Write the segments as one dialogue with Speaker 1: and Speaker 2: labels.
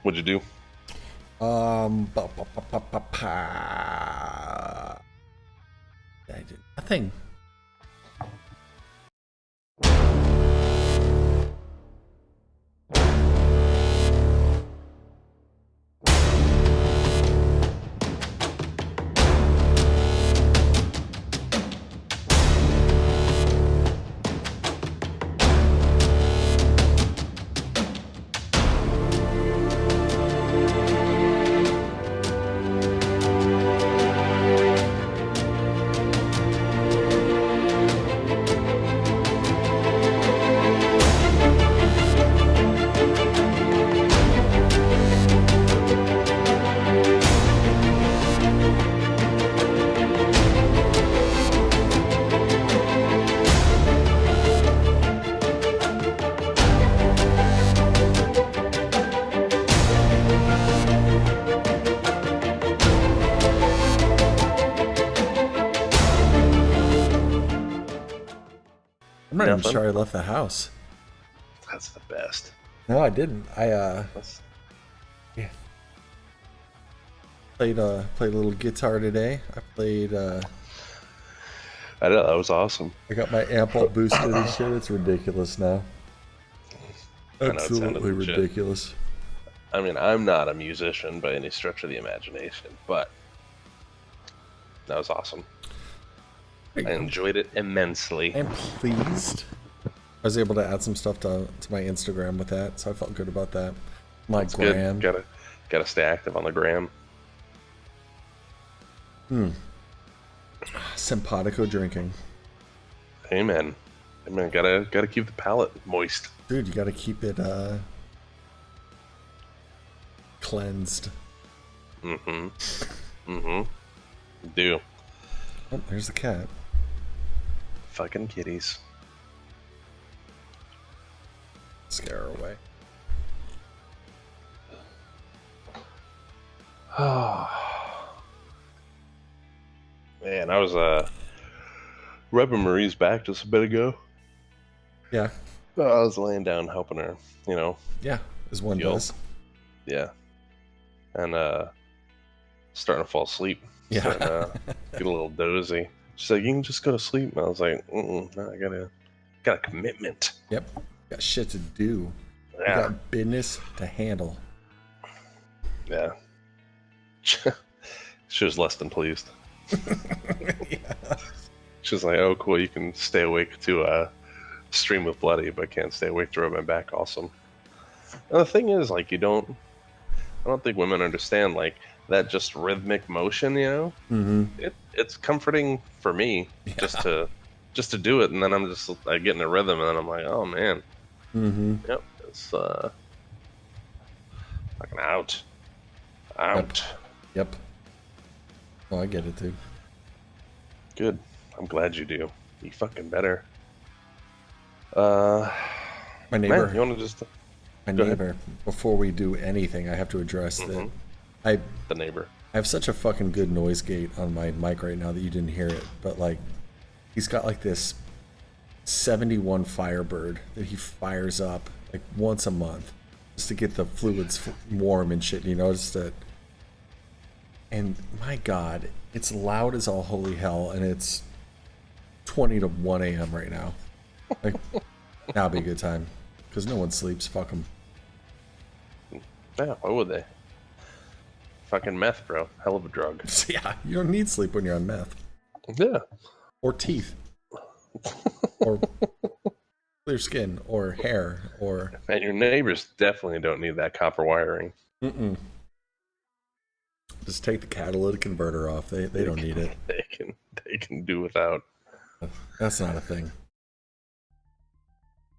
Speaker 1: What'd you do?
Speaker 2: Ba, ba, ba, ba, ba, ba. I did nothing. I'm not even
Speaker 1: Nothing?
Speaker 2: sure I left the house.
Speaker 1: That's the best.
Speaker 2: No, I didn't.
Speaker 1: That's...
Speaker 2: Yeah. Played a little guitar today. I played
Speaker 1: I know, that was awesome.
Speaker 2: I got my amp all boosted and shit. It's ridiculous now.
Speaker 1: I know, it sounded
Speaker 2: Absolutely
Speaker 1: legit.
Speaker 2: ridiculous.
Speaker 1: I mean, I'm not a musician by any stretch of the imagination, but that was awesome. I enjoyed it immensely.
Speaker 2: I'm pleased. I was able to add some stuff to my Instagram with that, so I felt good about that. My
Speaker 1: That's
Speaker 2: gram.
Speaker 1: good. Gotta stay active on the gram.
Speaker 2: Simpatico drinking.
Speaker 1: Amen. Amen. Gotta keep the palate moist.
Speaker 2: Dude, you gotta keep it cleansed.
Speaker 1: Do.
Speaker 2: Oh, there's the cat.
Speaker 1: Fucking kitties.
Speaker 2: Scare her away.
Speaker 1: Man, I was rubbing Marie's back just a bit ago.
Speaker 2: Yeah.
Speaker 1: I was laying down helping her, you know.
Speaker 2: Yeah, as one
Speaker 1: Yo.
Speaker 2: does.
Speaker 1: Yeah. And starting to fall asleep.
Speaker 2: Yeah.
Speaker 1: Starting to get a little dozy. She's like, you can just go to sleep. And I was like, no, I got a commitment.
Speaker 2: Yep. Got shit to do.
Speaker 1: Yeah.
Speaker 2: You got business to handle.
Speaker 1: Yeah. She was less than pleased.
Speaker 2: Yeah.
Speaker 1: She was like, oh, cool, you can stay awake to stream with Bloody, but can't stay awake to rub my back. Awesome. And the thing is, like, I don't think women understand, like, that just rhythmic motion, you know?
Speaker 2: Mm-hmm.
Speaker 1: It's comforting for me just to do it, and then I'm just like getting a rhythm, and then I'm like, oh man.
Speaker 2: Mm-hmm.
Speaker 1: Yep, it's fucking out.
Speaker 2: Yep. Oh, I get it too.
Speaker 1: Good. I'm glad you do. You fucking better. My
Speaker 2: neighbor.
Speaker 1: Man, you want to just...
Speaker 2: My
Speaker 1: Go
Speaker 2: neighbor.
Speaker 1: ahead.
Speaker 2: Before we do anything, I have to address that.
Speaker 1: The neighbor.
Speaker 2: I have such a fucking good noise gate on my mic right now that you didn't hear it, but like, he's got like this 71 Firebird that he fires up like once a month just to get the fluids warm and shit. You notice that? And my God, it's loud as all holy hell, and it's 20 to 1 a.m. right now. Like, that'll be a good time because no one sleeps. Fuck them.
Speaker 1: Yeah, why would they? Fucking meth, bro. Hell of a drug.
Speaker 2: Yeah, you don't need sleep when you're on meth.
Speaker 1: Yeah.
Speaker 2: Or teeth. Or clear skin. Or hair. Or...
Speaker 1: And your neighbors definitely don't need that copper wiring.
Speaker 2: Mm-mm. Just take the catalytic converter off. They don't need it.
Speaker 1: They can do without.
Speaker 2: That's not a thing.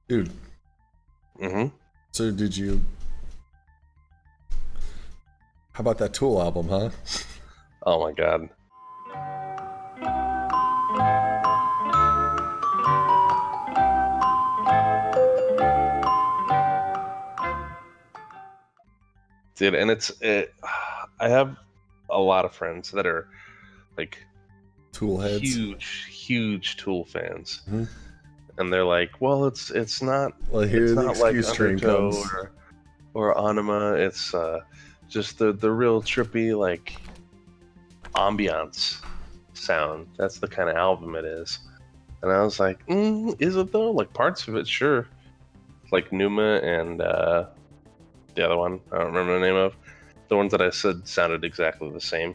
Speaker 2: Dude.
Speaker 1: Mm-hmm.
Speaker 2: So did you... How about that Tool album, huh?
Speaker 1: Oh my God. Dude, and I have a lot of friends that are like
Speaker 2: Tool heads.
Speaker 1: huge Tool fans.
Speaker 2: Mm-hmm.
Speaker 1: And they're like, well, it's not...
Speaker 2: Well, here
Speaker 1: it's
Speaker 2: the
Speaker 1: not like
Speaker 2: excuse train
Speaker 1: Undertow
Speaker 2: comes.
Speaker 1: or Anima. It's just the real trippy like ambiance sound. That's the kind of album it is. And I was like, is it though? Like parts of it, sure. Like Numa and the other one, I don't remember the name of. The ones that I said sounded exactly the same.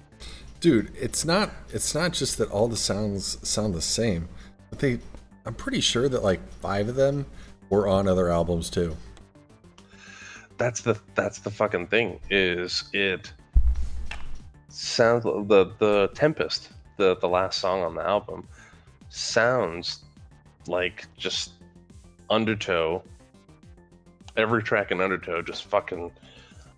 Speaker 2: Dude, it's not just that all the sounds sound the same, but I'm pretty sure that like 5 of them were on other albums too.
Speaker 1: That's the fucking thing. Is it sounds the Tempest, the last song on the album, sounds like just Undertow. Every track in Undertow just fucking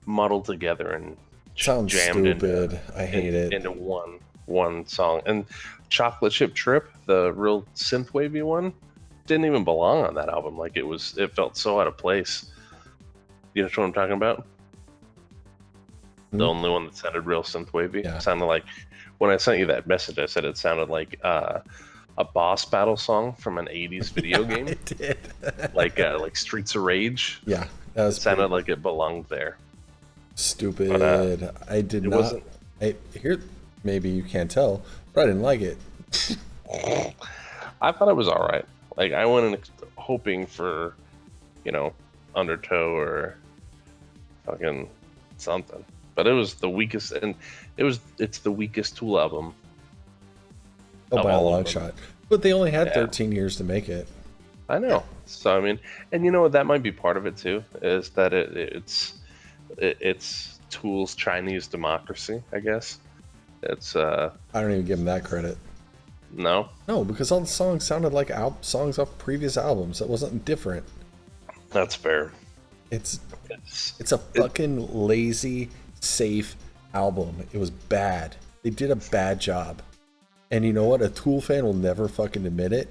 Speaker 1: muddled together and
Speaker 2: Sounds
Speaker 1: jammed
Speaker 2: stupid. I hate it.
Speaker 1: into one song. And Chocolate Chip Trip, the real synthwavy one, didn't even belong on that album. Like it felt so out of place. You know what I'm talking about? The only one that sounded real synthwavy.
Speaker 2: Yeah.
Speaker 1: Sounded like when I sent you that message, I said it sounded like a boss battle song from an 80s video game.
Speaker 2: It did.
Speaker 1: like Streets of Rage.
Speaker 2: Yeah, that was
Speaker 1: sounded like it belonged there.
Speaker 2: Stupid.
Speaker 1: But,
Speaker 2: I did not. Here, maybe you can't tell, but I didn't like it.
Speaker 1: I thought it was all right. Like I went in hoping for, Undertow or fucking something. But it was the weakest, and it's the weakest Tool album.
Speaker 2: Oh, by a long shot. But they only had 13 years to make it.
Speaker 1: I know. So I mean, and you know what? That might be part of it too. Is that it's Tool's Chinese democracy? I guess it's.
Speaker 2: I don't even give them that credit.
Speaker 1: No.
Speaker 2: No, because all the songs sounded like songs off previous albums. That wasn't different.
Speaker 1: That's fair.
Speaker 2: It's a fucking lazy, safe album. It was bad. They did a bad job. And you know what? A Tool fan will never fucking admit it.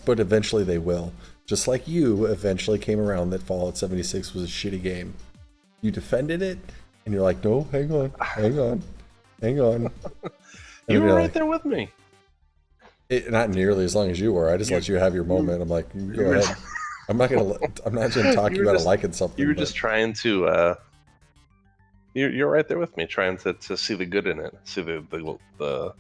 Speaker 2: But eventually they will. Just like you eventually came around that Fallout 76 was a shitty game. You defended it, and you're like, no, hang on.
Speaker 1: You were right there with me.
Speaker 2: Not nearly as long as you were. I just let you have your moment. I'm like, go ahead. I'm not gonna talk you about liking something.
Speaker 1: You were just trying to. You're right there with me, trying to see the good in it. See the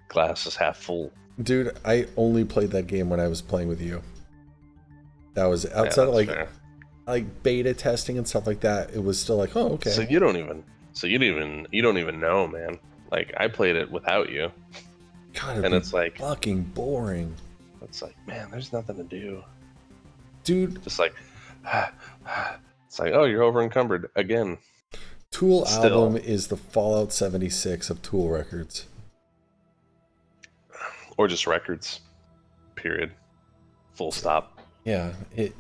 Speaker 1: glass is half full.
Speaker 2: Dude, I only played that game when I was playing with you. That was outside of like beta testing and stuff like that. It was still like, oh, okay.
Speaker 1: So you don't even know, man. Like I played it without you.
Speaker 2: God,
Speaker 1: and it's like
Speaker 2: fucking boring.
Speaker 1: It's like, man, there's nothing to do.
Speaker 2: Dude,
Speaker 1: just like it's like, oh, you're over encumbered again.
Speaker 2: Tool album is the Fallout 76 of Tool records.
Speaker 1: Or just records. Period. Full stop.
Speaker 2: Yeah, it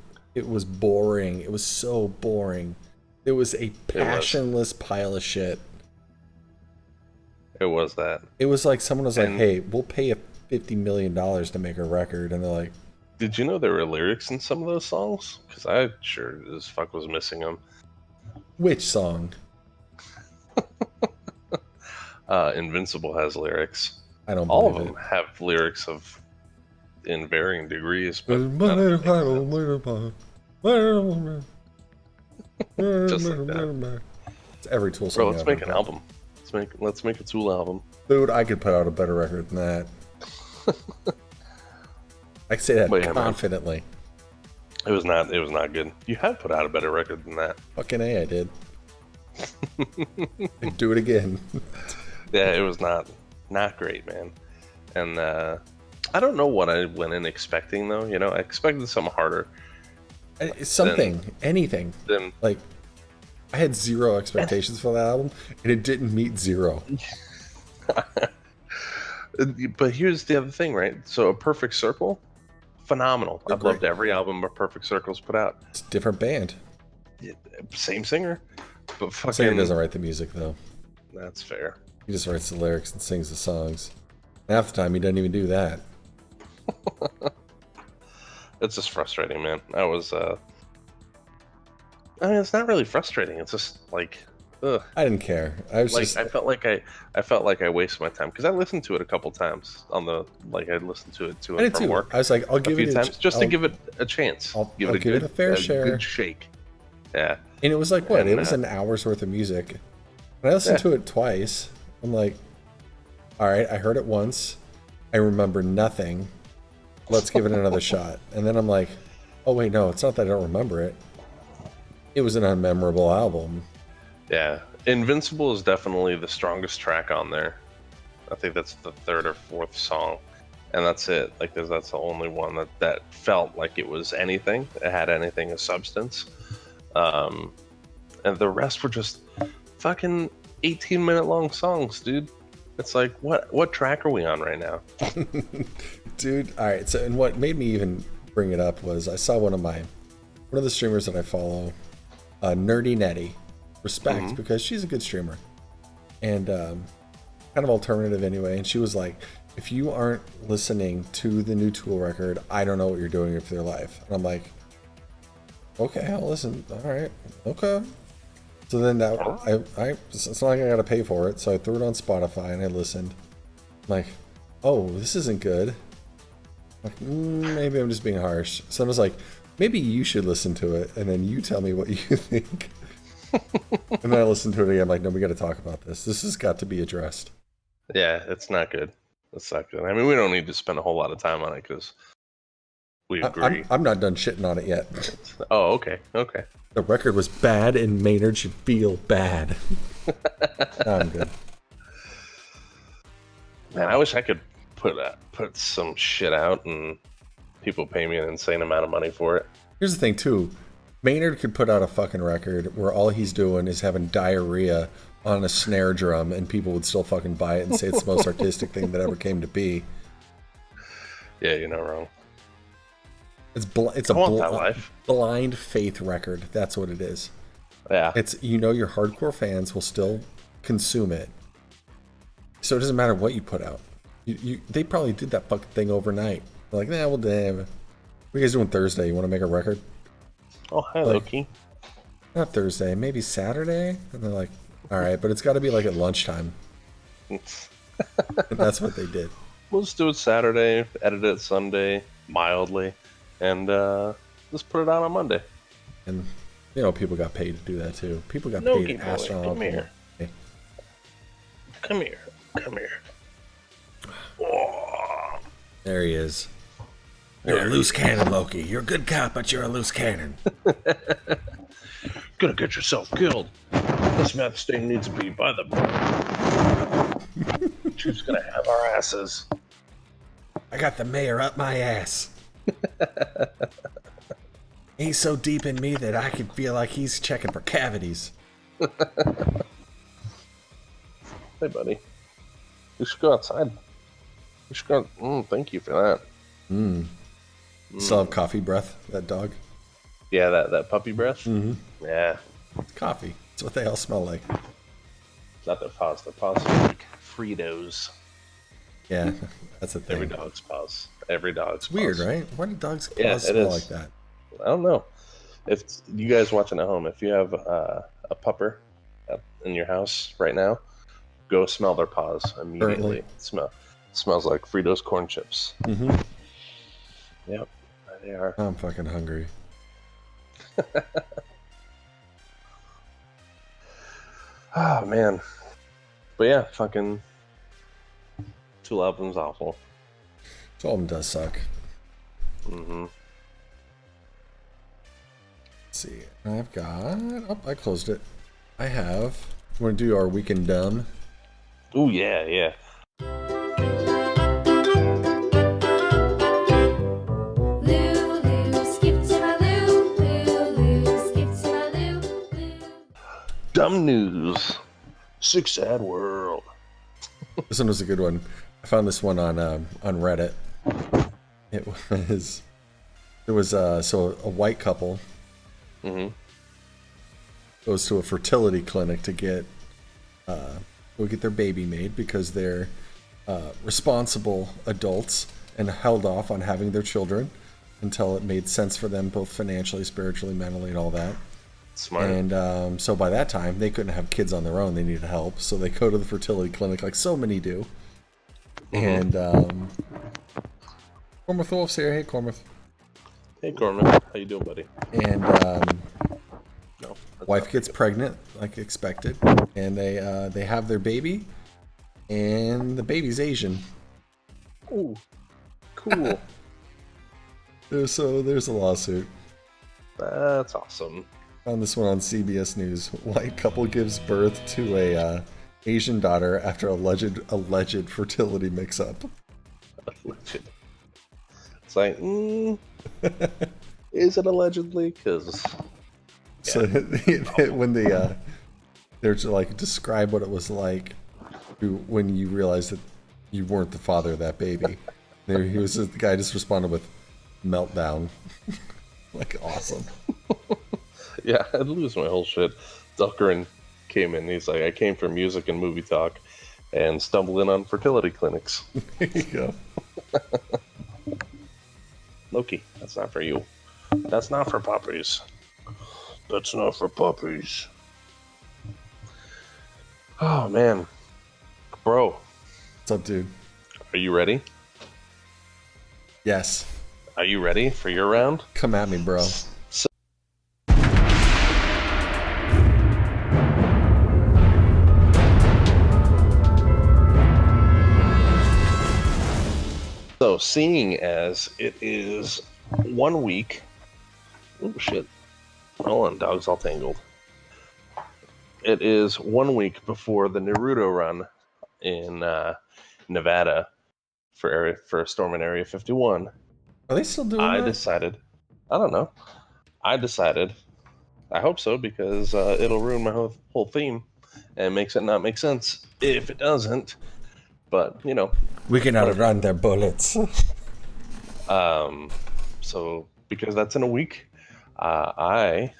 Speaker 2: was boring. It was so boring. It was a passionless pile of shit.
Speaker 1: It was that.
Speaker 2: It was like someone was like, hey, we'll pay you $50 million to make a record. And they're like,
Speaker 1: did you know there were lyrics in some of those songs? Because I sure as fuck was missing them.
Speaker 2: Which song?
Speaker 1: Invincible has lyrics.
Speaker 2: I don't
Speaker 1: all
Speaker 2: believe
Speaker 1: of them have lyrics in varying degrees, but just like that.
Speaker 2: It's every Tool song.
Speaker 1: Bro, let's make an album. Let's make a Tool album.
Speaker 2: Dude, I could put out a better record than that. I say that confidently.
Speaker 1: It was not good. You have put out a better record than that.
Speaker 2: Fucking A, I did. I'd do it again.
Speaker 1: Yeah, it was not great, man. And I don't know what I went in expecting though. I expected something harder.
Speaker 2: Anything. Like, I had zero expectations for that album, and it didn't meet zero.
Speaker 1: But here's the other thing, right? So A Perfect Circle, phenomenal. I've loved every album A Perfect Circle's put out.
Speaker 2: It's a different band.
Speaker 1: Yeah, same singer. But fucking...
Speaker 2: Singer doesn't write the music, though.
Speaker 1: That's fair.
Speaker 2: He just writes the lyrics and sings the songs. Half the time, he doesn't even do that.
Speaker 1: It's just frustrating, man. I mean, it's not really frustrating. It's just like, ugh.
Speaker 2: I didn't care. I
Speaker 1: felt like I wasted my time because I listened to it a couple times on the I listened to it too and from work.
Speaker 2: I was like, I'll give it
Speaker 1: a few times just to give it a chance.
Speaker 2: I'll give it a fair share.
Speaker 1: Good shake. Yeah.
Speaker 2: And it was like, what?
Speaker 1: And,
Speaker 2: It was an hour's worth of music. And I listened to it twice. I'm like, all right, I heard it once. I remember nothing. Let's give it another shot. And then I'm like, oh, wait, no, it's not that I don't remember it. It was an unmemorable album.
Speaker 1: Yeah. Invincible is definitely the strongest track on there. I think that's the third or fourth song. And that's it. Like, that's the only one that felt like it was anything. It had anything of substance. And the rest were just fucking 18-minute long songs, dude. It's like, what track are we on right now?
Speaker 2: Dude, all right. So, and what made me even bring it up was I saw one of the streamers that I follow, Nerdy Netty, respect, because she's a good streamer and kind of alternative anyway. And she was like, if you aren't listening to the new Tool record, I don't know what you're doing with your life. And I'm like, okay, I'll listen. All right, okay. So then it's not like I got to pay for it. So I threw it on Spotify and I listened. I'm like, oh, this isn't good. Like, maybe I'm just being harsh. So I was like, maybe you should listen to it and then you tell me what you think. And then I listened to it again. I'm like, no, we got to talk about this. This has got to be addressed.
Speaker 1: Yeah, it's not good. It's not good. I mean, we don't need to spend a whole lot of time on it because we agree.
Speaker 2: I'm not done shitting on it yet.
Speaker 1: Oh, okay. Okay.
Speaker 2: The record was bad and Maynard should feel bad. I'm good.
Speaker 1: Man, I wish I could put some shit out and people pay me an insane amount of money for it.
Speaker 2: Here's the thing, too. Maynard could put out a fucking record where all he's doing is having diarrhea on a snare drum and people would still fucking buy it and say it's the most artistic thing that ever came to be.
Speaker 1: Yeah, you're not wrong.
Speaker 2: It's a blind faith record. That's what it is.
Speaker 1: Yeah.
Speaker 2: It's, your hardcore fans will still consume it. So it doesn't matter what you put out. They probably did that fucking thing overnight. They're like, nah, well, damn. What are you guys doing Thursday? You want to make a record?
Speaker 1: Oh, hi, Loki.
Speaker 2: Not Thursday, maybe Saturday? And they're like, all right, but it's got to be like at lunchtime. And that's what they did.
Speaker 1: We'll just do it Saturday, edit it Sunday, mildly, and just put it out on Monday.
Speaker 2: And, people got paid to do that too. People got
Speaker 1: Loki
Speaker 2: paid
Speaker 1: boy,
Speaker 2: astronomical.
Speaker 1: come here. Come here. Come here. Oh.
Speaker 2: There he is. You're a loose cannon, Loki. You're a good cop, but you're a loose cannon.
Speaker 1: Gonna get yourself killed. This meth sting needs to be by the She's gonna have our asses.
Speaker 2: I got the mayor up my ass. He's so deep in me that I can feel like he's checking for cavities.
Speaker 1: Hey, buddy. We should go outside. We should go. Thank you for that.
Speaker 2: Still have coffee breath, that dog?
Speaker 1: Yeah, that puppy breath?
Speaker 2: Mm-hmm.
Speaker 1: Yeah.
Speaker 2: It's coffee. It's what they all smell like.
Speaker 1: Not their paws. Their paws are like Fritos.
Speaker 2: Yeah, that's a thing.
Speaker 1: Every dog's paws. Every dog's
Speaker 2: It's weird, right? Why do dogs' paws
Speaker 1: Yeah,
Speaker 2: smell like that?
Speaker 1: I don't know. If you guys watching at home, if you have a pupper in your house right now, go smell their paws immediately. Smells like Fritos corn chips.
Speaker 2: Mm-hmm.
Speaker 1: Yep, there they are.
Speaker 2: I'm fucking hungry.
Speaker 1: Oh man, but yeah, fucking Tool album's awful.
Speaker 2: This album does suck.
Speaker 1: Mm-hmm.
Speaker 2: Let's see, I've got. Oh, I closed it. I have. You want to do our weekend dumb?
Speaker 1: Ooh yeah. Dumb news. Sick sad world.
Speaker 2: This one was a good one. I found this one on Reddit. It was so a white couple goes to a fertility clinic to get their baby made because they're responsible adults and held off on having their children until it made sense for them both financially, spiritually, mentally, and all that.
Speaker 1: Smart.
Speaker 2: And so by that time, they couldn't have kids on their own. They needed help. So they go to the fertility clinic like so many do. And Cormac Wolf's here. Hey, Cormac.
Speaker 1: Hey, Cormac. How you doing, buddy?
Speaker 2: And Wife gets pregnant, like expected, and they have their baby, and the baby's Asian.
Speaker 1: Ooh, cool.
Speaker 2: So there's a lawsuit.
Speaker 1: That's awesome.
Speaker 2: Found this one on CBS News. White couple gives birth to a Asian daughter after alleged fertility mix-up.
Speaker 1: Alleged. It's like, is it allegedly? Because
Speaker 2: So when they're to like describe what it was like when you realized that you weren't the father of that baby, the guy just responded with meltdown. Like, awesome.
Speaker 1: yeah, I'd lose my whole shit. Zuckerin came in. He's like, I came from music and movie talk, and stumbled in on fertility clinics.
Speaker 2: There you go.
Speaker 1: Loki, that's not for you. That's not for puppies. That's not for puppies. Oh man, bro,
Speaker 2: What's up, dude?
Speaker 1: are you ready?
Speaker 2: Yes.
Speaker 1: Are you ready for your round?
Speaker 2: Come at me, bro.
Speaker 1: So, seeing as it is 1 week. Oh shit! Hold on, dog's all tangled. It is 1 week before the Naruto run in Nevada for Storm in Area 51.
Speaker 2: Are they still doing
Speaker 1: I
Speaker 2: that?
Speaker 1: decided. I don't know. I decided. I hope so because it'll ruin my whole theme and makes it not make sense if it doesn't. But you know,
Speaker 2: We can outrun their bullets.
Speaker 1: So because that's in a week, our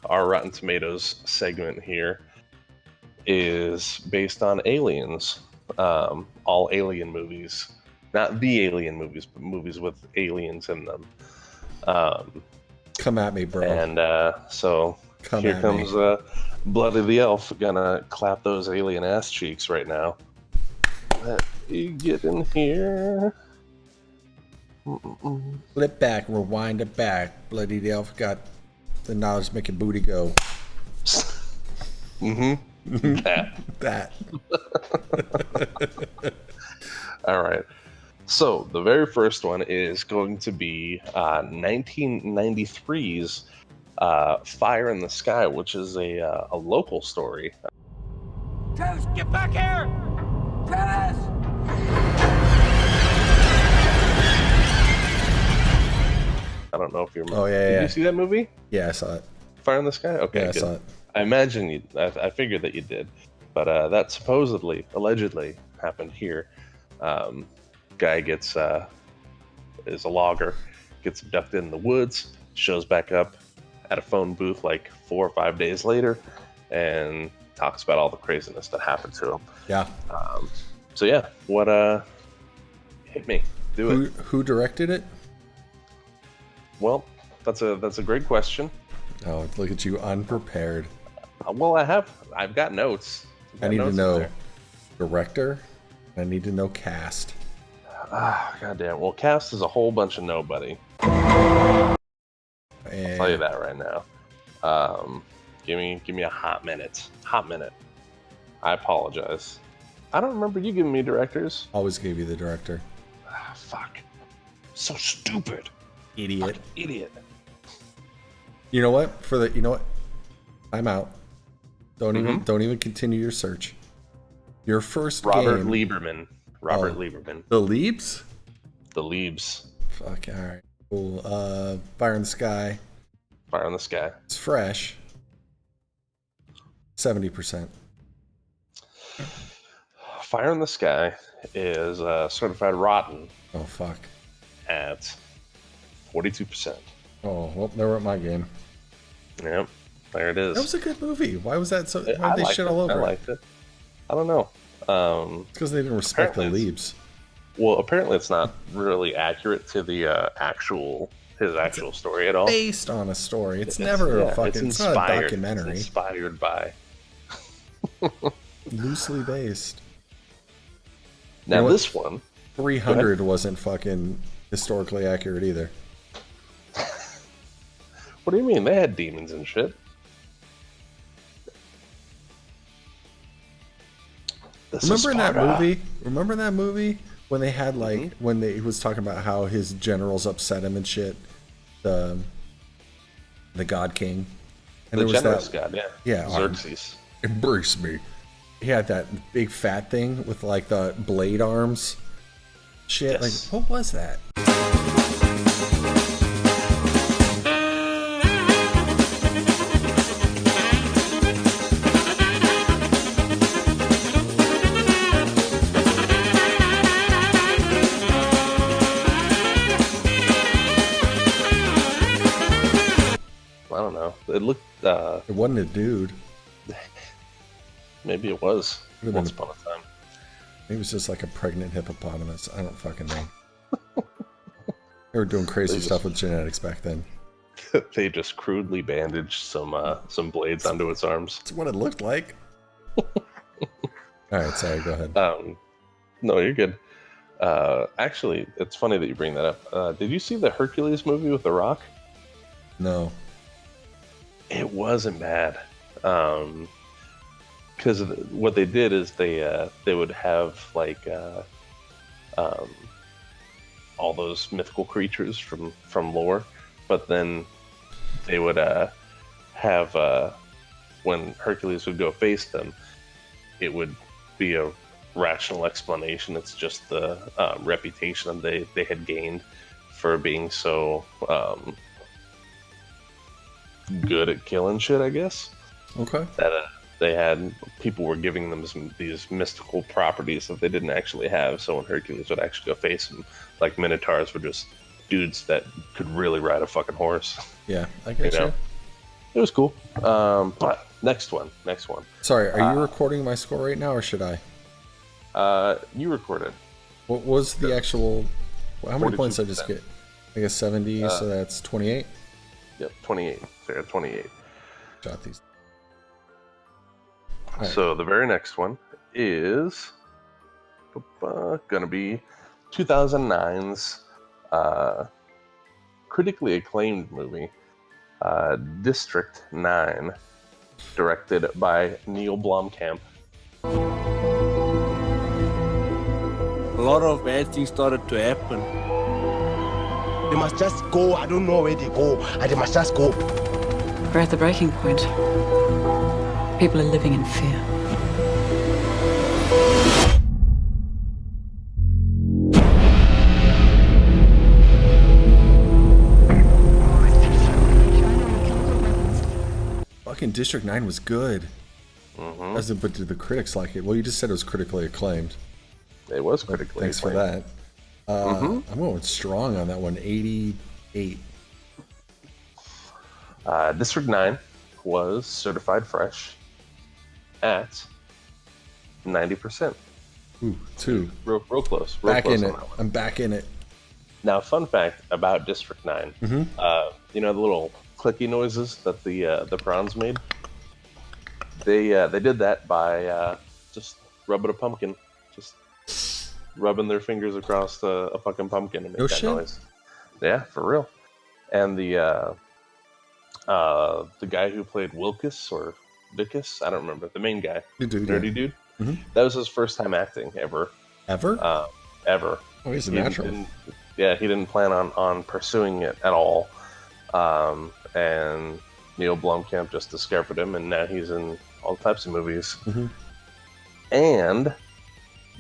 Speaker 1: Rotten Tomatoes segment here is based on Aliens, all Alien movies, not the Alien movies, but movies with aliens in them.
Speaker 2: Come at me, bro.
Speaker 1: And so
Speaker 2: Come
Speaker 1: here
Speaker 2: at
Speaker 1: comes Bloody the Elf, gonna clap those alien ass cheeks right now. Let me get in here.
Speaker 2: Flip back, rewind it back. Bloody the Elf got the knowledge to make your booty go. That.
Speaker 1: All right. So the very first one is going to be 1993's Fire in the Sky, which is a local story.
Speaker 3: Travis, get back here! Travis!
Speaker 1: I don't know if you remember.
Speaker 2: Oh, yeah,
Speaker 1: Did
Speaker 2: yeah.
Speaker 1: you see that movie?
Speaker 2: Yeah, I saw it.
Speaker 1: Fire in the Sky? Okay,
Speaker 2: Yeah, I
Speaker 1: good.
Speaker 2: saw it.
Speaker 1: I imagine you. I figured that you did, but that supposedly, allegedly, happened here. Guy gets is a logger, gets abducted in the woods, shows back up at a phone booth like 4 or 5 days later, and talks about all the craziness that happened to him.
Speaker 2: Yeah.
Speaker 1: So yeah, what hit me? Do it.
Speaker 2: Who directed it?
Speaker 1: Well, that's a great question.
Speaker 2: Oh, look at you, unprepared.
Speaker 1: Well, I've got notes.
Speaker 2: I need to know director. I need to know cast.
Speaker 1: Goddamn. Well, cast is a whole bunch of nobody.
Speaker 2: And
Speaker 1: I'll tell you that right now. Give me a hot minute. Hot minute. I apologize. I don't remember you giving me directors.
Speaker 2: always gave you the director.
Speaker 1: Fuck. So stupid.
Speaker 2: Idiot.
Speaker 1: Fucking idiot.
Speaker 2: You know what? You know what? I'm out. Don't even continue your search. Your first
Speaker 1: Robert
Speaker 2: game.
Speaker 1: Lieberman. Robert Lieberman.
Speaker 2: The Leaps?
Speaker 1: The Leaves.
Speaker 2: Fuck, alright. Cool. Fire in the Sky.
Speaker 1: Fire in the Sky.
Speaker 2: It's fresh. 70%.
Speaker 1: Fire in the Sky is certified rotten
Speaker 2: Oh, fuck.
Speaker 1: at 42%.
Speaker 2: Oh, well, there went my game.
Speaker 1: Yep. There it is.
Speaker 2: That was a good movie. Why was that so?
Speaker 1: I
Speaker 2: Why did they
Speaker 1: liked
Speaker 2: shit
Speaker 1: it.
Speaker 2: all over
Speaker 1: I
Speaker 2: it?
Speaker 1: liked it. I don't know.
Speaker 2: It's because they didn't respect the
Speaker 1: Apparently
Speaker 2: Leaps.
Speaker 1: Well, apparently it's not really accurate to the his actual story at all.
Speaker 2: Based on a story. It's never a fucking. It's not a documentary.
Speaker 1: It's inspired by.
Speaker 2: Loosely based.
Speaker 1: Now
Speaker 2: You know
Speaker 1: this one.
Speaker 2: 300 wasn't fucking historically accurate either.
Speaker 1: What do you mean? They had demons and shit. This is Sparta.
Speaker 2: Remember in that movie when they had like when he was talking about how his generals upset him and shit, the God King, and
Speaker 1: The
Speaker 2: there was
Speaker 1: generous
Speaker 2: that
Speaker 1: god, yeah.
Speaker 2: yeah
Speaker 1: Xerxes.
Speaker 2: embrace me. He had that big fat thing with like the blade arms. Shit,
Speaker 1: Yes.
Speaker 2: like what was that?
Speaker 1: I don't know. It looked.
Speaker 2: It wasn't a dude.
Speaker 1: Maybe it was
Speaker 2: Could've
Speaker 1: once
Speaker 2: been-
Speaker 1: upon a time.
Speaker 2: It was just like a pregnant hippopotamus. I don't fucking know. They were doing crazy stuff with genetics back then.
Speaker 1: They just crudely bandaged some blades onto its arms.
Speaker 2: That's what it looked like. All right, sorry. Go ahead.
Speaker 1: No, you're good. Actually, it's funny that you bring that up. Did you see the Hercules movie with The Rock?
Speaker 2: No.
Speaker 1: It wasn't bad. Because what they did is they would have like all those mythical creatures from lore, but then they would have when Hercules would go face them, it would be a rational explanation. It's just the reputation they had gained for being so good at killing shit, I guess.
Speaker 2: Okay.
Speaker 1: That they had people were giving them these mystical properties that they didn't actually have. So when Hercules would actually go face them, like minotaurs were just dudes that could really ride a fucking horse.
Speaker 2: Yeah, I get you.
Speaker 1: It was cool. But next one.
Speaker 2: Sorry, are you recording my score right now, or should I?
Speaker 1: You recorded.
Speaker 2: What was the actual? How many points did I just
Speaker 1: 42%.
Speaker 2: get? I guess 70, so that's 28.
Speaker 1: Yep, 28. Sarah, 28.
Speaker 2: Shot these. All right.
Speaker 1: So the very next one is gonna be 2009's critically acclaimed movie, District 9, directed by Neil Blomkamp.
Speaker 4: A lot of bad things started to happen.
Speaker 5: They must just go. I don't know where they go. They must just go.
Speaker 6: We're at the breaking point. People are living in fear.
Speaker 2: Fucking District 9 was good. But did the critics like it? Well, you just said it was critically acclaimed.
Speaker 1: It was critically
Speaker 2: Thanks for
Speaker 1: acclaimed.
Speaker 2: that. I'm going strong on that one. 88.
Speaker 1: District 9 was certified fresh at 90%.
Speaker 2: Ooh, 2.
Speaker 1: Real close.
Speaker 2: Back
Speaker 1: close
Speaker 2: in
Speaker 1: on
Speaker 2: it.
Speaker 1: that one.
Speaker 2: I'm back in it.
Speaker 1: Now, fun fact about District 9. You know the little clicky noises that the prawns made? They did that by just rubbing a pumpkin. Just rubbing their fingers across a fucking pumpkin and make
Speaker 2: No
Speaker 1: that
Speaker 2: shit?
Speaker 1: noise. Yeah, for real. And the guy who played Wilkus or Vicus, I don't remember, the main guy,
Speaker 2: You do,
Speaker 1: nerdy
Speaker 2: yeah.
Speaker 1: dude.
Speaker 2: Mhm.
Speaker 1: That was his first time acting ever.
Speaker 2: Ever?
Speaker 1: Ever.
Speaker 2: Oh, he's a
Speaker 1: He
Speaker 2: natural.
Speaker 1: he didn't plan on pursuing it at all. And Neil Blomkamp just discovered him, and now he's in all types of movies.
Speaker 2: Mhm.
Speaker 1: And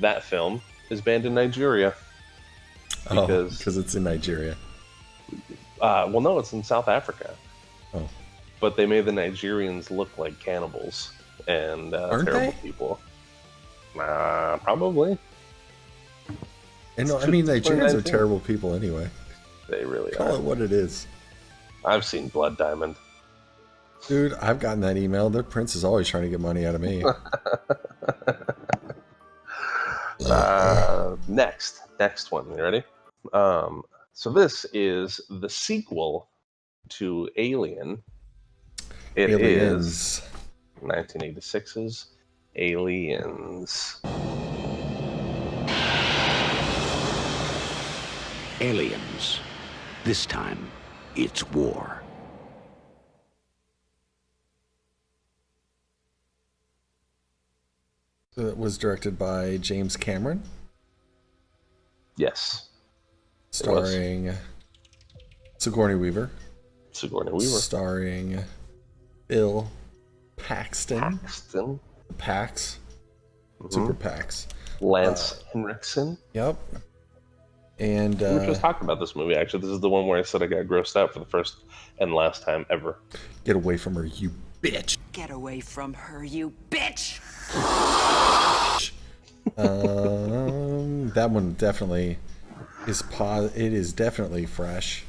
Speaker 1: that film is banned in Nigeria.
Speaker 2: Because it's in Nigeria.
Speaker 1: Well, no, it's in South Africa.
Speaker 2: Oh.
Speaker 1: But they made the Nigerians look like cannibals and
Speaker 2: Aren't
Speaker 1: terrible
Speaker 2: they?
Speaker 1: people. Probably.
Speaker 2: And no, I mean, Nigerians are
Speaker 1: 2019.
Speaker 2: terrible people anyway.
Speaker 1: They really
Speaker 2: Call
Speaker 1: are.
Speaker 2: it what it is.
Speaker 1: I've seen Blood Diamond.
Speaker 2: Dude, I've gotten that email. The prince is always trying to get money out of me.
Speaker 1: Next one. You ready? So this is the sequel to Alien. It is
Speaker 2: Aliens.
Speaker 1: 1986's Aliens.
Speaker 7: Aliens. This time, it's war.
Speaker 2: It was directed by James Cameron,
Speaker 1: Yes.
Speaker 2: starring Sigourney Weaver,
Speaker 1: Sigourney Weaver.
Speaker 2: starring Bill Paxton,
Speaker 1: Paxton.
Speaker 2: Pax, Super Pax.
Speaker 1: Lance Henriksen.
Speaker 2: Yep. And
Speaker 1: We were just talking about this movie, actually. This is the one where I said I got grossed out for the first and last time ever.
Speaker 2: Get away from her, you bitch.
Speaker 6: Get away from her, you bitch!
Speaker 2: That one definitely is it is definitely fresh.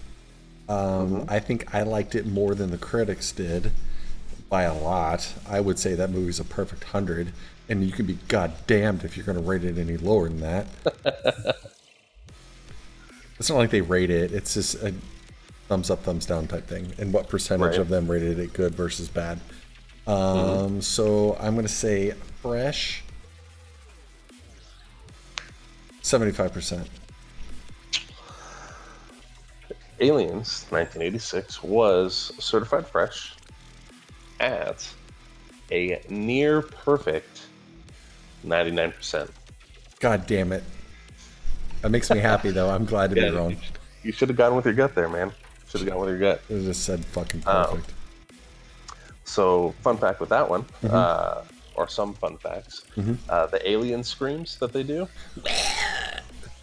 Speaker 2: I think I liked it more than the critics did by a lot. I would say that movie's a perfect 100, and you can be goddamned if you're going to rate it any lower than that. It's not like they rate it. It's just a thumbs up, thumbs down type thing. And what percentage of them rated it good versus bad. So I'm going to say fresh 75%.
Speaker 1: Aliens, 1986, was certified fresh at a near perfect 99%.
Speaker 2: God damn it. That makes me happy, though. I'm glad to be wrong.
Speaker 1: You should have gone with your gut there, man. Should have gone with your gut.
Speaker 2: It just said fucking perfect.
Speaker 1: So, fun fact with that one, or some fun facts, the alien screams that they do,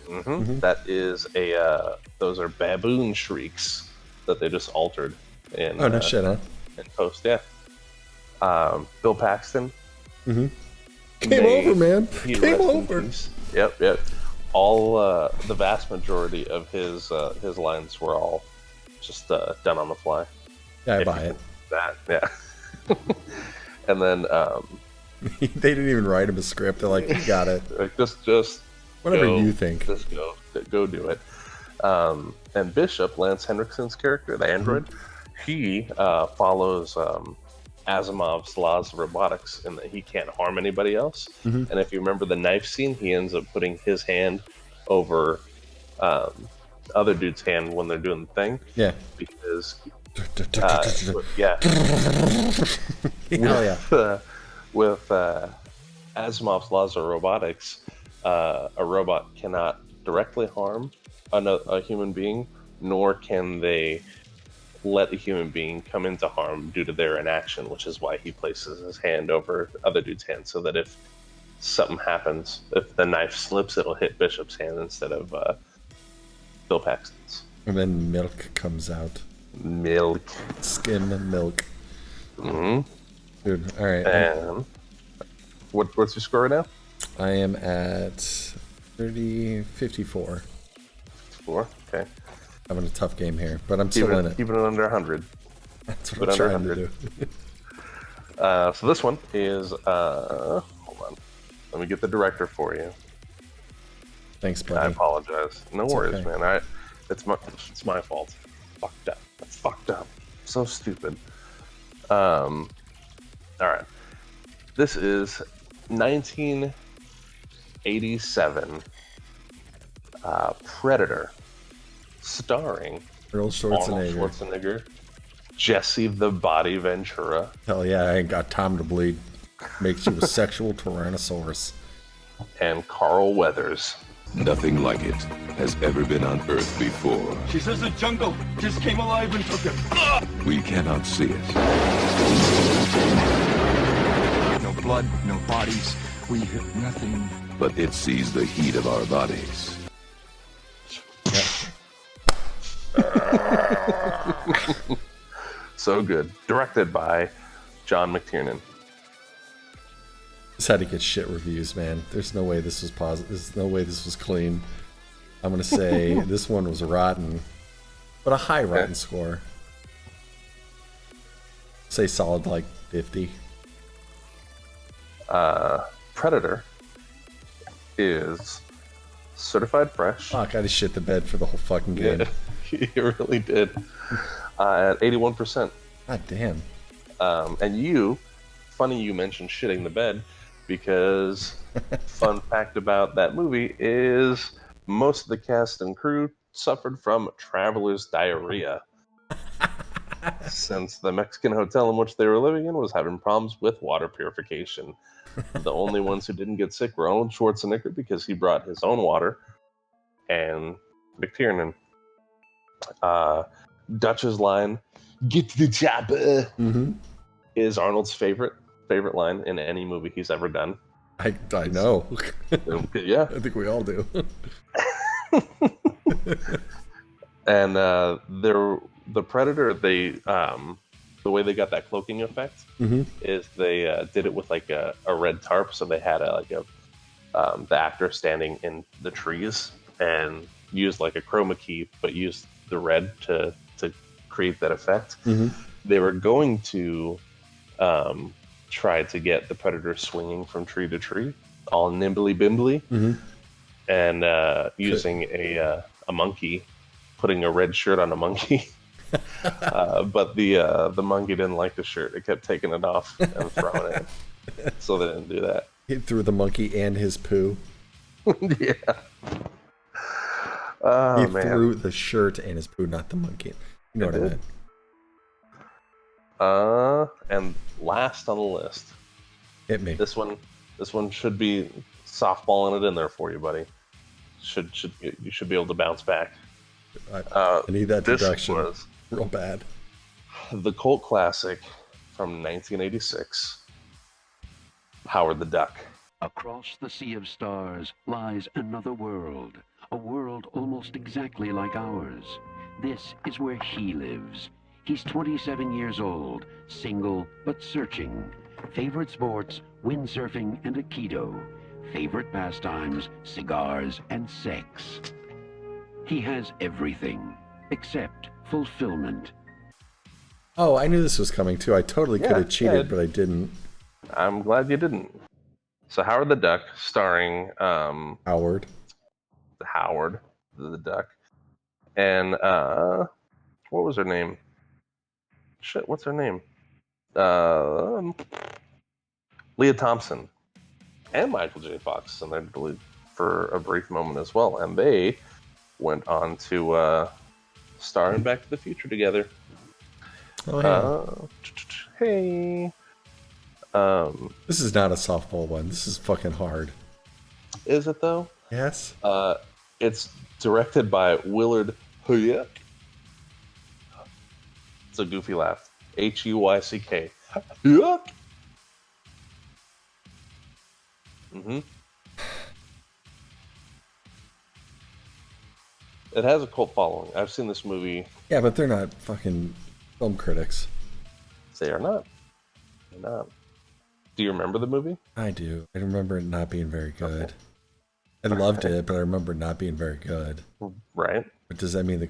Speaker 1: that is those are baboon shrieks that they just altered in,
Speaker 2: Oh, no shit, huh?
Speaker 1: in post, yeah. Bill Paxton.
Speaker 2: Came over, man. Came over.
Speaker 1: Yep. All the vast majority of his lines were all just done on the fly.
Speaker 2: Yeah, I buy it.
Speaker 1: That, yeah. And then
Speaker 2: They didn't even write him a script. They're like, you got it.
Speaker 1: just
Speaker 2: Whatever
Speaker 1: go,
Speaker 2: you think.
Speaker 1: Just go do it. And Bishop, Lance Henriksen's character, the android, he follows Asimov's laws of robotics in that he can't harm anybody else. And if you remember the knife scene, he ends up putting his hand over other dude's hand when they're doing the thing.
Speaker 2: Yeah.
Speaker 1: Because
Speaker 2: Hell yeah.
Speaker 1: with Asimov's laws of robotics, a robot cannot directly harm a human being, nor can they let a human being come into harm due to their inaction, which is why he places his hand over other dude's hand, so that if something happens, if the knife slips, it'll hit Bishop's hand instead of Bill Paxton's.
Speaker 2: And then milk comes out.
Speaker 1: Milk.
Speaker 2: Skim milk.
Speaker 1: Dude,
Speaker 2: all right.
Speaker 1: And what's your score right now?
Speaker 2: I am at 54.
Speaker 1: 4. Okay.
Speaker 2: Having a tough game here, but I'm still in it.
Speaker 1: Keeping it under 100.
Speaker 2: That's what I'm trying to do.
Speaker 1: So this one is hold on. Let me get the director for you.
Speaker 2: Thanks, buddy.
Speaker 1: I apologize. No worries,
Speaker 2: okay.
Speaker 1: man. It's my fault. Fucked up. That's fucked up. So stupid. All right. This is 1987 Predator, starring
Speaker 2: Arnold
Speaker 1: Arnold Schwarzenegger, Jesse the Body Ventura,
Speaker 2: Hell yeah, I ain't got time to bleed. Makes you a sexual Tyrannosaurus.
Speaker 1: and Carl Weathers.
Speaker 8: Nothing like it has ever been on Earth before.
Speaker 3: She says the jungle just came alive and took him.
Speaker 8: We cannot see it,
Speaker 3: No blood, no bodies. We hear nothing.
Speaker 8: but it sees the heat of our bodies.
Speaker 1: So good. Directed by John McTiernan.
Speaker 2: This had to get shit reviews, man. There's no way this was positive. There's no way this was clean. I'm gonna say this one was rotten, but a high rotten score. Say solid like 50.
Speaker 1: Predator is certified fresh.
Speaker 2: Oh, I gotta shit the bed for the whole fucking game.
Speaker 1: He really did. At 81%.
Speaker 2: God damn.
Speaker 1: And funny you mentioned shitting the bed, because fun fact about that movie is most of the cast and crew suffered from traveler's diarrhea. Since the Mexican hotel in which they were living in was having problems with water purification. The only ones who didn't get sick were Arnold Schwarzenegger because he brought his own water, and McTiernan. Dutch's line, "Get to the chopper," is Arnold's favorite line in any movie he's ever done.
Speaker 2: I know.
Speaker 1: Yeah,
Speaker 2: I think we all do.
Speaker 1: And the Predator, the way they got that cloaking effect is they did it with like a red tarp, so they had the actor standing in the trees and used like a chroma key, but used the red to create that effect. They were going to try to get the Predator swinging from tree to tree, all nimbly bimbly, and using a monkey, putting a red shirt on a monkey. But the monkey didn't like the shirt. It kept taking it off and throwing it. So they didn't do that.
Speaker 2: He threw the monkey and his poo.
Speaker 1: Yeah. Oh,
Speaker 2: he threw the shirt and his poo, not the monkey. You know what I meant.
Speaker 1: And last on the list.
Speaker 2: Hit me.
Speaker 1: This one should be softballing it in there for you, buddy. You should be able to bounce back.
Speaker 2: I need that deduction.
Speaker 1: This was
Speaker 2: real bad.
Speaker 1: The cult classic from 1986, Howard the Duck.
Speaker 7: Across the sea of stars lies another world, a world almost exactly like ours. This is where he lives. He's 27 years old, single but searching. Favorite sports, windsurfing and Aikido. Favorite pastimes, cigars and sex. He has everything except fulfillment.
Speaker 2: Oh, I knew this was coming too. I totally could have cheated, but I didn't.
Speaker 1: I'm glad you didn't. So Howard the Duck, starring
Speaker 2: Howard
Speaker 1: the Duck, and what was her name? Shit, what's her name? Leah Thompson and Michael J. Fox, and they're for a brief moment as well, and they went on to star in Back to the Future together.
Speaker 2: Oh,
Speaker 1: hey.
Speaker 2: This is not a softball one. This is fucking hard.
Speaker 1: Is it though?
Speaker 2: Yes.
Speaker 1: It's directed by Willard Huyck. It's a goofy laugh. Huyck. Huyck. It has a cult following. I've seen this movie.
Speaker 2: Yeah, but they're not fucking film critics.
Speaker 1: They are not. They're not. Do you remember the movie?
Speaker 2: I do. I remember it not being very good. I loved it, but I remember it not being very good.
Speaker 1: Right.
Speaker 2: But does that mean the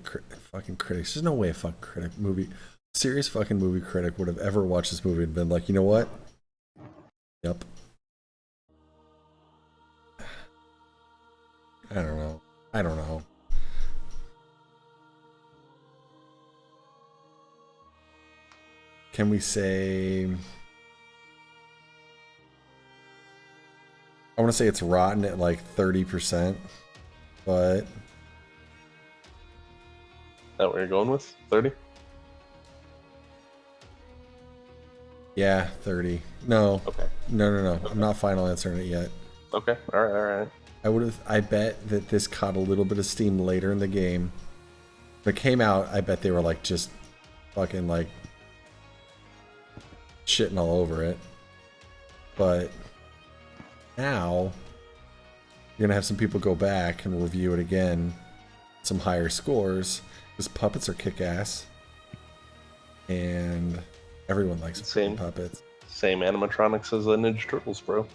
Speaker 2: fucking critics? There's no way a fucking serious fucking movie critic would have ever watched this movie and been like, you know what? Yep. I don't know. Can we say... I want to say it's rotten at like 30%, but...
Speaker 1: That what you're going with? 30?
Speaker 2: Yeah, 30. No.
Speaker 1: Okay.
Speaker 2: No.
Speaker 1: Okay.
Speaker 2: I'm not final answering it yet.
Speaker 1: Okay. All right.
Speaker 2: I bet that this caught a little bit of steam later in the game. When it came out, I bet they were like just fucking like shitting all over it. But now you're gonna have some people go back and review it again, some higher scores, because puppets are kick-ass, and everyone likes puppets.
Speaker 1: Same animatronics as the Ninja Turtles, bro.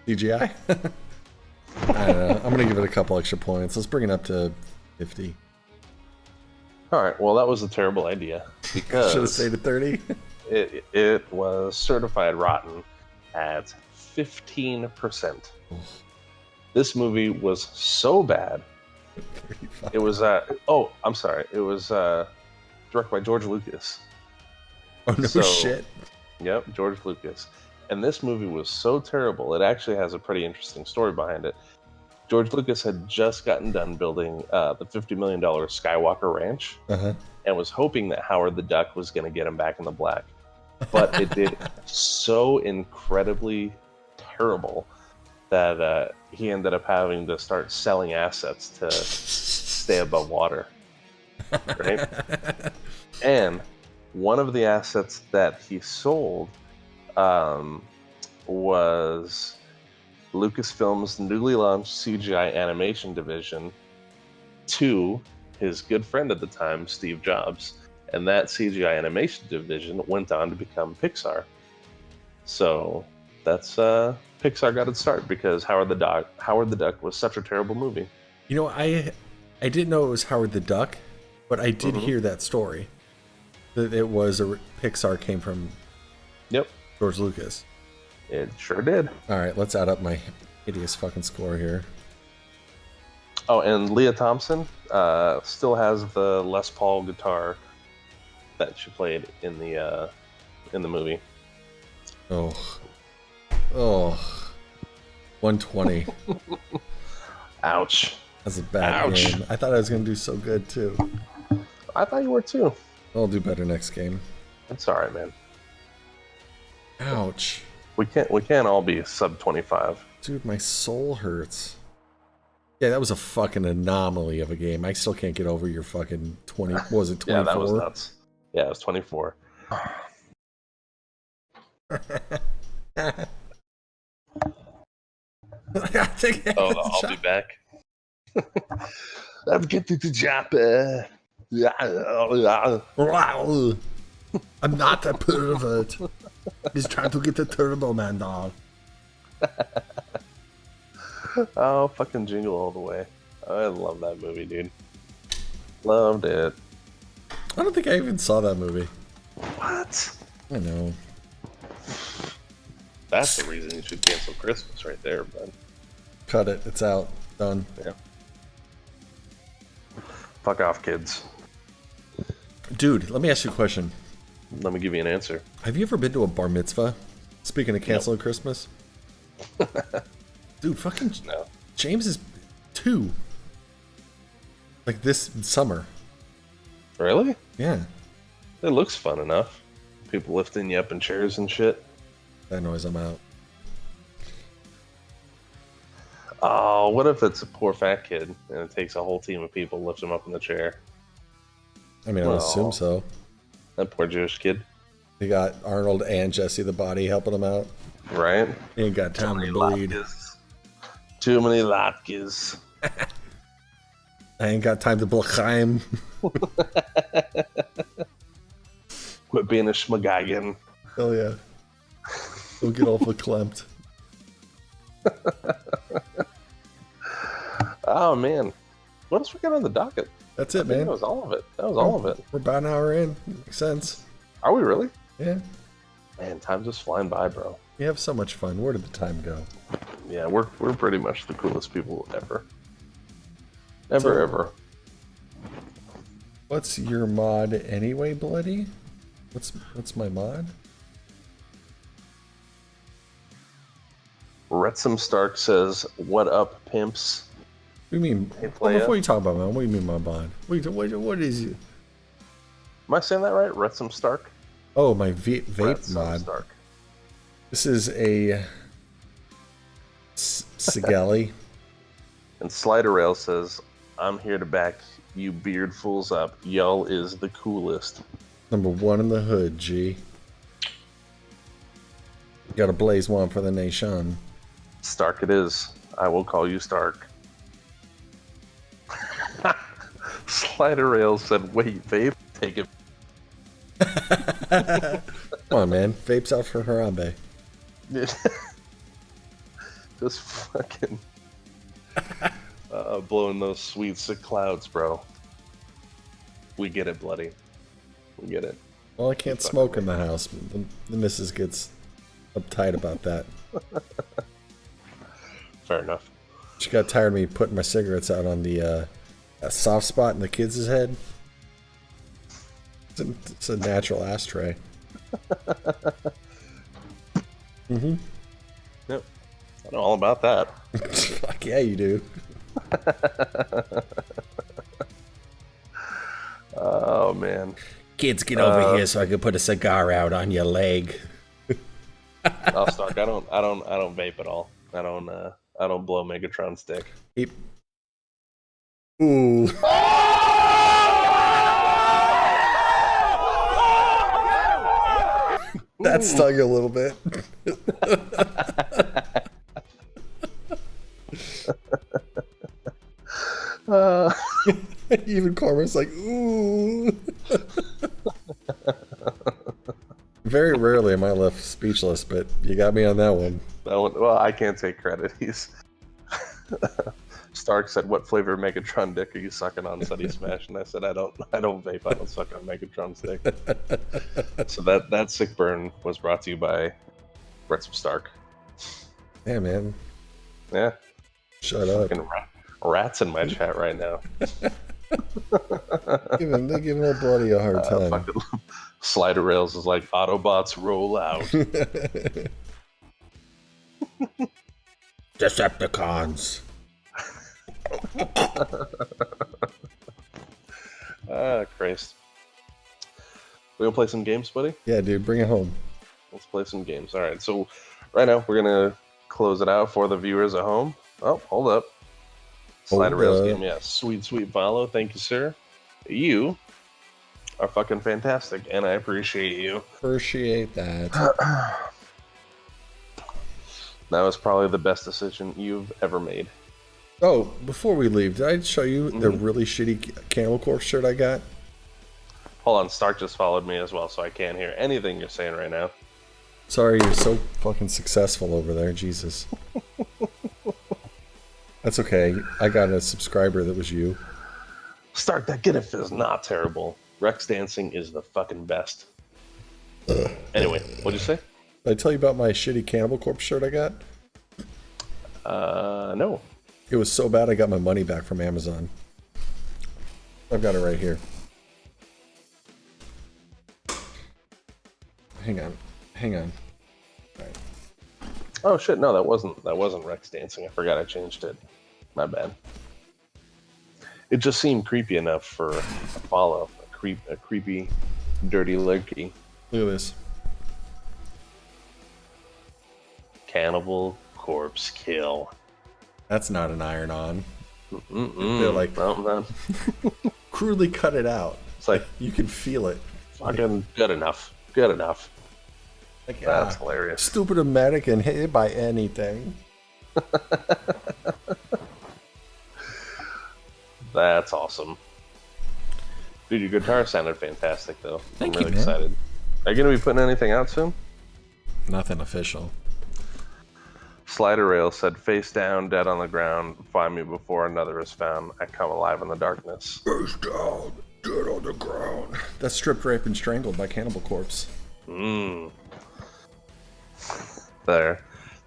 Speaker 2: CGI? I don't know. I'm gonna give it a couple extra points. Let's bring it up to 50.
Speaker 1: All right. Well, that was a terrible idea because
Speaker 2: should have stayed at 30.
Speaker 1: It was certified rotten at 15%. This movie was so bad.
Speaker 2: 35.
Speaker 1: It was I'm sorry. It was directed by George Lucas.
Speaker 2: Oh no shit.
Speaker 1: Yep, George Lucas. And this movie was so terrible. It actually has a pretty interesting story behind it. George Lucas had just gotten done building the $50 million Skywalker Ranch, and was hoping that Howard the Duck was going to get him back in the black. but it did so incredibly terrible that he ended up having to start selling assets to stay above water. Right? And one of the assets that he sold was Lucasfilm's newly launched CGI animation division to his good friend at the time, Steve Jobs. And that CGI animation division went on to become Pixar. So that's Pixar got its start because Howard the Duck was such a terrible movie.
Speaker 2: You know, I didn't know it was Howard the Duck, but I did hear that story. That it was Pixar came from George Lucas.
Speaker 1: It sure did.
Speaker 2: All right, let's add up my hideous fucking score here.
Speaker 1: Oh, and Leah Thompson still has the Les Paul guitar that she played in the movie.
Speaker 2: Oh, 120.
Speaker 1: Ouch.
Speaker 2: That's a bad game. I thought I was gonna do so good too.
Speaker 1: I thought you were too.
Speaker 2: I'll do better next game.
Speaker 1: It's all right, man.
Speaker 2: Ouch.
Speaker 1: We can't all be sub 25.
Speaker 2: Dude, my soul hurts. Yeah, that was a fucking anomaly of a game. I still can't get over your fucking 20. What was it, 24?
Speaker 1: Yeah, that was nuts. Yeah, it was 24. I'll be back. Let's get to the job.
Speaker 2: I'm not a pervert. He's trying to get the Turbo Man dog.
Speaker 1: Oh, fucking Jingle All the Way. I love that movie, dude. Loved it.
Speaker 2: I don't think I even saw that movie.
Speaker 1: What?
Speaker 2: I know.
Speaker 1: That's the reason you should cancel Christmas right there, bud.
Speaker 2: Cut it. It's out. Done.
Speaker 1: Yeah. Fuck off, kids.
Speaker 2: Dude, let me ask you a question.
Speaker 1: Let me give you an answer.
Speaker 2: Have you ever been to a bar mitzvah? Speaking of canceling Christmas? Dude, fucking
Speaker 1: No.
Speaker 2: James is 2. Like this summer.
Speaker 1: Really?
Speaker 2: Yeah.
Speaker 1: It looks fun enough. People lifting you up in chairs and shit.
Speaker 2: That noise, I'm out.
Speaker 1: Oh, what if it's a poor fat kid and it takes a whole team of people to lift him up in the chair?
Speaker 2: I mean, I would assume so.
Speaker 1: That poor Jewish kid.
Speaker 2: They got Arnold and Jesse the Body helping him out.
Speaker 1: Right?
Speaker 2: He ain't got time to bleed.
Speaker 1: Too many latkes.
Speaker 2: I ain't got time to blechaim.
Speaker 1: Quit being a schmagagan.
Speaker 2: Hell yeah. Don't get all verklempt.
Speaker 1: Oh, man. What else we got on the docket?
Speaker 2: That's it, man.
Speaker 1: That was all of it. That was all of it.
Speaker 2: We're about an hour in. Makes sense.
Speaker 1: Are we really?
Speaker 2: Yeah.
Speaker 1: Man, time's just flying by, bro.
Speaker 2: We have so much fun. Where did the time go?
Speaker 1: Yeah, we're pretty much the coolest people ever. Ever.
Speaker 2: What's your mod anyway, Bloody? What's my mod?
Speaker 1: Retsum Stark says, "What up, pimps?"
Speaker 2: What do you mean?
Speaker 1: Hey,
Speaker 2: Well, before you talk about man, what do you mean my mod? What is it?
Speaker 1: Am I saying that right? Retsum Stark?
Speaker 2: Oh, my vape
Speaker 1: Retsum
Speaker 2: mod.
Speaker 1: Stark.
Speaker 2: This is a Sigali.
Speaker 1: And Slider Rail says, "I'm here to back you beard fools up. Y'all is the coolest."
Speaker 2: Number 1 in the hood, G. Got to blaze one for the nation.
Speaker 1: Stark it is. I will call you Stark. Slider Rail said, "Wait, vape? Take it."
Speaker 2: Come on, man. Vape's out for Harambe.
Speaker 1: Just fucking blowing those sweet sick clouds, bro. We get it, Bloody. We get it.
Speaker 2: Well, I can't smoke in the house. The missus gets uptight about that.
Speaker 1: Fair enough.
Speaker 2: She got tired of me putting my cigarettes out on the that soft spot in the kids' head. It's a natural ashtray. Mm-hmm.
Speaker 1: Yep. I know all about that.
Speaker 2: Fuck yeah, you do.
Speaker 1: Oh, man.
Speaker 2: Kids, get over here so I can put a cigar out on your leg.
Speaker 1: Oh, Stark, I don't vape at all. I don't blow Megatron's dick.
Speaker 2: Ooh. That stung a little bit. Even Corma's like, ooh. Very rarely am I left speechless, but you got me on that one.
Speaker 1: Well, I can't take credit. Stark said, "What flavor Megatron dick are you sucking on, SuttySmash?" And I said, "I don't vape. I don't suck on Megatron's dick." So that sick burn was brought to you by Brett Stark.
Speaker 2: Yeah, man.
Speaker 1: Yeah.
Speaker 2: Shut up.
Speaker 1: Fucking rats in my chat right now.
Speaker 2: They give old Bloody a hard time.
Speaker 1: Fucking Slider Rails is like, Autobots roll out.
Speaker 2: Decepticons.
Speaker 1: Christ. We gonna play some games, buddy?
Speaker 2: Yeah, dude, bring it home.
Speaker 1: Let's play some games. All right, so right now we're gonna close it out for the viewers at home. Oh, hold up. Slider Rails game, yeah. Sweet follow. Thank you, sir. You are fucking fantastic, and I appreciate you.
Speaker 2: Appreciate that.
Speaker 1: That was probably the best decision you've ever made.
Speaker 2: Oh, before we leave, did I show you the really shitty Cannibal Corpse shirt I got?
Speaker 1: Hold on, Stark just followed me as well, so I can't hear anything you're saying right now.
Speaker 2: Sorry, you're so fucking successful over there, Jesus. That's okay. I got a subscriber that was you.
Speaker 1: Stark, that GIF is not terrible. Rex dancing is the fucking best. Anyway, what'd you say?
Speaker 2: Did I tell you about my shitty Cannibal Corpse shirt I got?
Speaker 1: No.
Speaker 2: It was so bad I got my money back from Amazon. I've got it right here. Hang on. All right.
Speaker 1: Oh shit, no, that wasn't Rex dancing. I forgot I changed it. My bad. It just seemed creepy enough for a follow. A creepy, dirty lurky.
Speaker 2: Look at this.
Speaker 1: Cannibal Corpse kill.
Speaker 2: That's not an iron-on. They're like,
Speaker 1: no.
Speaker 2: crudely cut it out.
Speaker 1: It's like,
Speaker 2: you can feel it.
Speaker 1: Fucking good enough. Good enough.
Speaker 2: Like,
Speaker 1: That's hilarious.
Speaker 2: Stupid American hated by anything.
Speaker 1: That's awesome. Dude, your guitar sounded fantastic, though.
Speaker 2: Thank
Speaker 1: I'm really
Speaker 2: you, man.
Speaker 1: excited. Are you going to be putting anything out soon?
Speaker 2: Nothing official.
Speaker 1: Slider Rail said, "Face down, dead on the ground. Find me before another is found. I come alive in the darkness."
Speaker 2: Face down, dead on the ground. That's Stripped, Raped, and Strangled by Cannibal Corpse.
Speaker 1: There.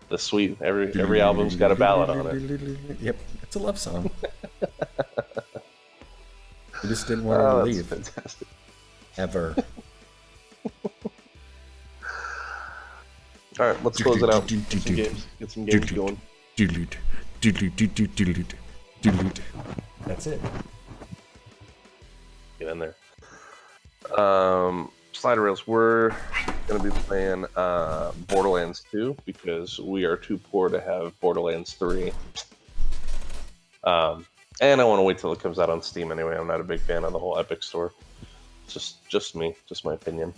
Speaker 1: The sweet, every album's got a ballad on it.
Speaker 2: Yep, it's a love song. I just didn't want her to leave.
Speaker 1: Fantastic.
Speaker 2: Ever.
Speaker 1: All right, let's close it out. Get some games going.
Speaker 2: That's it.
Speaker 1: Get in there. Slider Rails, we're going to be playing Borderlands 2 because we are too poor to have Borderlands 3. And I want to wait till it comes out on Steam anyway. I'm not a big fan of the whole Epic Store. It's just me, just my opinion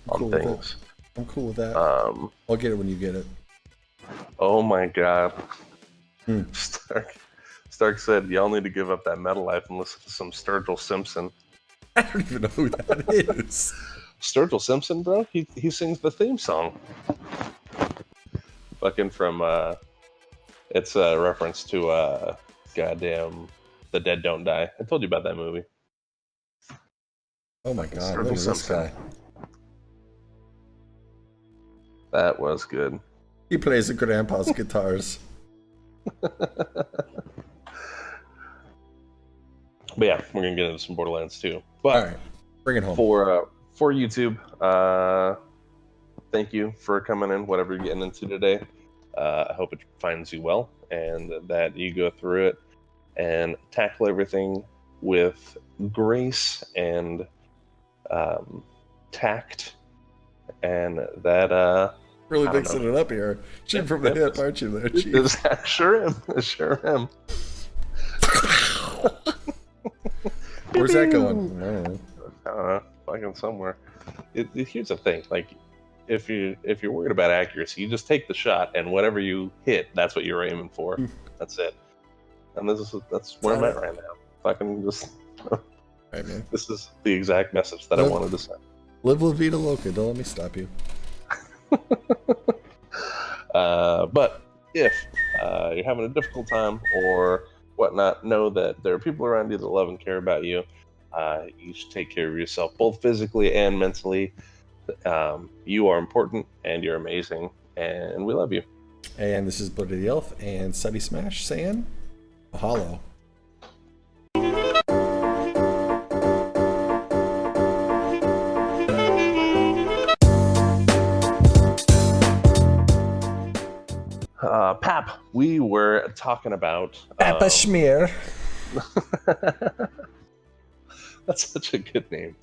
Speaker 1: on things.
Speaker 2: I'm cool with that. I'll get it when you get it.
Speaker 1: Oh my god. Stark said, "Y'all need to give up that metal life and listen to some Sturgill Simpson."
Speaker 2: I don't even know who that is.
Speaker 1: Sturgill Simpson, bro? He sings the theme song. Fucking from, it's a reference to, goddamn, The Dead Don't Die. I told you about that movie.
Speaker 2: Oh my god, look at this guy.
Speaker 1: That was good.
Speaker 2: He plays the grandpa's guitars.
Speaker 1: But yeah, we're gonna get into some Borderlands 2. But
Speaker 2: all right, bring it home.
Speaker 1: For YouTube, thank you for coming in, whatever you're getting into today. I hope it finds you well and that you go through it and tackle everything with grace and tact, and that
Speaker 2: Really
Speaker 1: I don't
Speaker 2: mixing
Speaker 1: know.
Speaker 2: it up here. Shooting from the hip, aren't you there, Chief?
Speaker 1: I sure am. I sure am.
Speaker 2: Where's that going? I don't know.
Speaker 1: I don't know, fucking somewhere. Here's the thing, like, if you're worried about accuracy, you just take the shot, and whatever you hit, that's what you're aiming for. That's it. And that's where I'm at right now. Fucking just.
Speaker 2: Right, man.
Speaker 1: This is the exact message that I wanted to send.
Speaker 2: Live La Vida Loca. Don't let me stop you.
Speaker 1: But if you're having a difficult time or whatnot, know that there are people around you that love and care about you. You should take care of yourself, both physically and mentally. You are important, and you're amazing, and we love you.
Speaker 2: And this is Bloody the Elf and SuttySmash saying, mahalo.
Speaker 1: Pap, we were talking about
Speaker 2: Papa Schmear.
Speaker 1: That's such a good name.